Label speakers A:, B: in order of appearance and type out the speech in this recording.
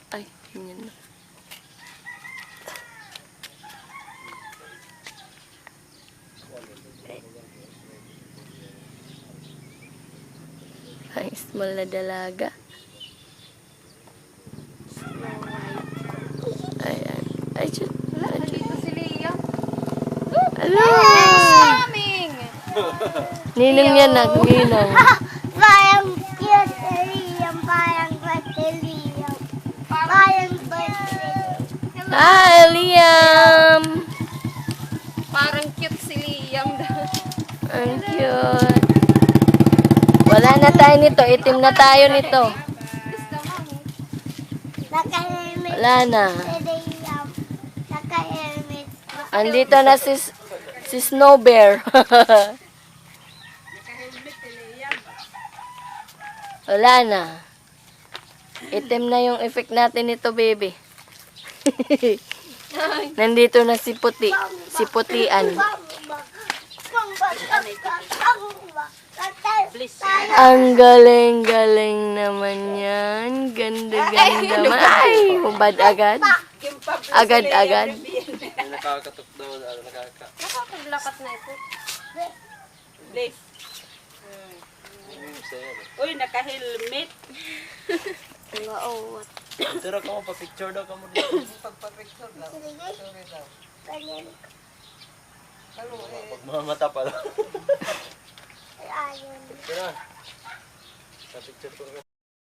A: Ay, ganyan na. Ay, small na dalaga. Ayan. Ay, shit.
B: Nandito si Liam.
A: Hello!
B: Coming!
A: Ninong yan, ninong.
C: Parang cute si Liam, parang cute si Liam. Parang cute si Liam.
A: Hi, Liam!
B: Parang cute si Liam daw.
A: Ang cute. Wala na tayo nito. Itim na tayo nito.
B: Gusto, mami.
C: Naka-helmet
A: Wala na.
C: si Liam. Naka-helmet.
A: Andito na si Snow Bear. Wala na. Itim na yung effect natin nito, baby. Nandito na si Puti. Si Putian. Ang galing-galing naman yan. Ganda-ganda man. Ay, hubad agad. Agad-agad.
D: Nakakatok daw,
B: Nakapaglakat na ito.
E: Please. Uy, naka-helmet.
C: Oo.
D: Pero ka mo, pa-picture daw ka mo dito.
C: Ganyan.
D: Pag mga mata pala.
C: Ayun.
D: Pero, pa-picture ko.